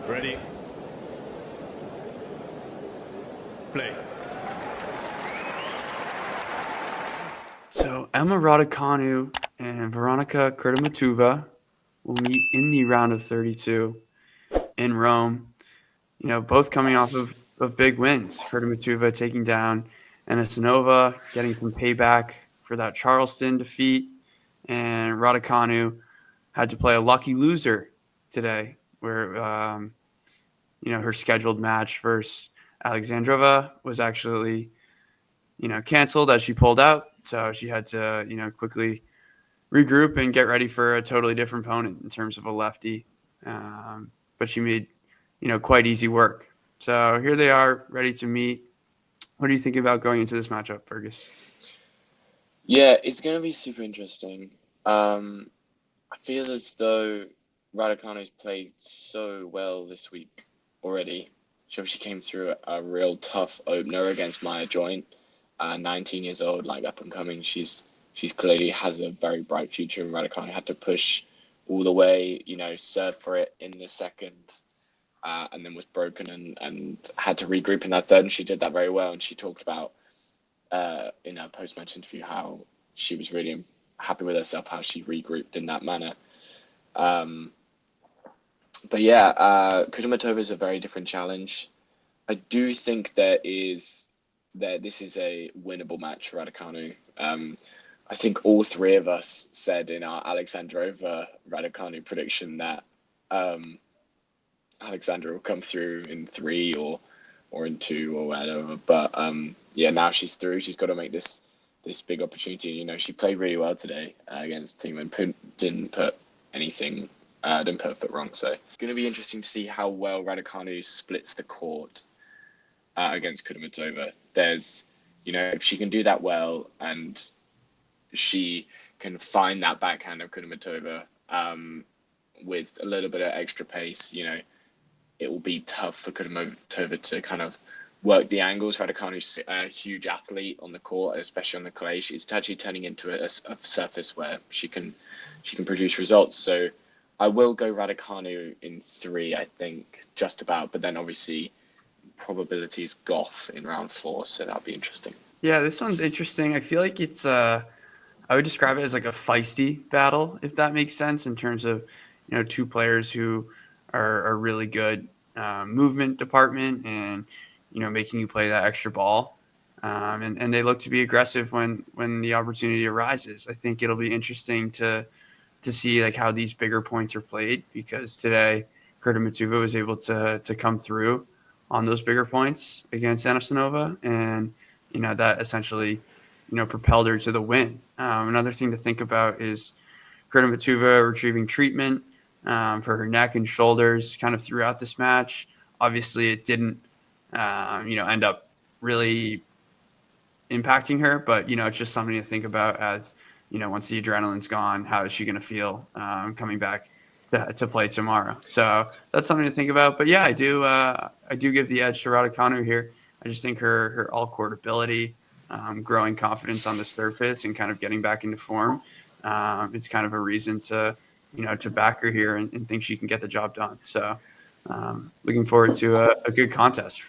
Ready? Play. So Emma Raducanu and Veronika Kudermetova will meet in the round of 32 in Rome. Both coming off of big wins. Kudermetova taking down Anisimova, getting some payback for that Charleston defeat, and Raducanu had to play a lucky loser today, where her scheduled match versus Alexandrova was actually canceled as she pulled out. So she had to quickly regroup and get ready for a totally different opponent in terms of a lefty. But she made quite easy work. So here they are, ready to meet. What are you thinking about going into this matchup, Fergus? Yeah, it's going to be super interesting. I feel as though Raducanu's played so well this week already. She obviously came through a real tough opener against Maya Joint, 19 years old, like up and coming. She's clearly has a very bright future, and Raducanu had to push all the way, serve for it in the second, and then was broken and had to regroup in that third, and she did that very well. And she talked about in her post-match interview how she was really happy with herself, how she regrouped in that manner. But yeah, Kudermetova is a very different challenge. I do think this is a winnable match for Raducanu. I think all three of us said in our Alexandrova Raducanu prediction that Alexandra will come through in 3 or in 2 or whatever. But yeah, now she's through. She's got to make this big opportunity. She played really well today against the team and didn't put a foot wrong. So it's going to be interesting to see how well Raducanu splits the court against Kudermetova. There's, if she can do that well and she can find that backhand of Kudermetova with a little bit of extra pace, it will be tough for Kudermetova to kind of work the angles. Raducanu's a huge athlete on the court, especially on the clay. She's actually turning into a surface where she can produce results. So I will go Raducanu in 3, I think, just about. But then obviously probability is Goff in round 4, so that'll be interesting. Yeah, this one's interesting. I feel like it's I would describe it as like a feisty battle, if that makes sense, in terms of two players who are really good movement department and making you play that extra ball. And they look to be aggressive when the opportunity arises. I think it'll be interesting to see like how these bigger points are played, because today Kudermetova was able to come through on those bigger points against Anisimova, and that essentially propelled her to the win. Another thing to think about is Kudermetova retrieving treatment for her neck and shoulders kind of throughout this match. Obviously, it didn't end up really impacting her, but it's just something to think about as once the adrenaline's gone, how is she going to feel coming back to play tomorrow? So that's something to think about. But yeah, I do give the edge to Raducanu here. I just think her all court ability, growing confidence on the surface, and kind of getting back into form, it's kind of a reason to back her here and think she can get the job done. So looking forward to a good contest.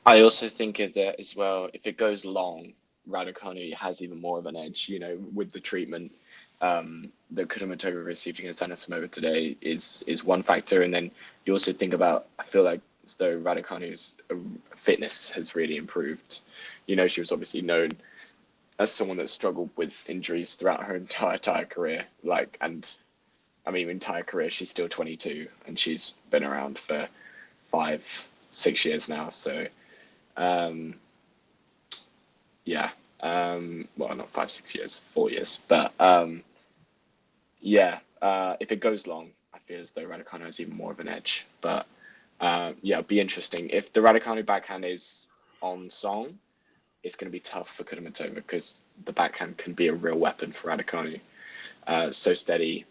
I also think that as well, if it goes long, Raducanu has even more of an edge, with the treatment that Kudermetova received against Anisimova today is one factor. And then you also think about, I feel like as though Raducanu's fitness has really improved. She was obviously known as someone that struggled with injuries throughout her entire career. Entire career, she's still 22 and she's been around for 5-6 years now. So, well, not 5-6 years, 4 years, but if it goes long, I feel as though Raducanu has even more of an edge. But it'll be interesting. If the Raducanu backhand is on song, it's going to be tough for Kudermetova because the backhand can be a real weapon for Raducanu. So steady.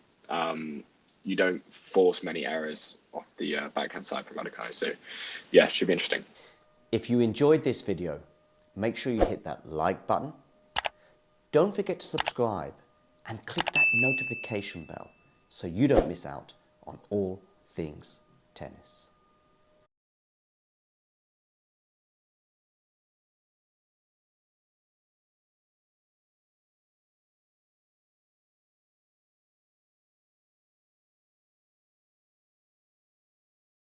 You don't force many errors off the backhand side for Raducanu. So yeah, should be interesting. If you enjoyed this video, make sure you hit that like button. Don't forget to subscribe and click that notification bell so you don't miss out on all things tennis.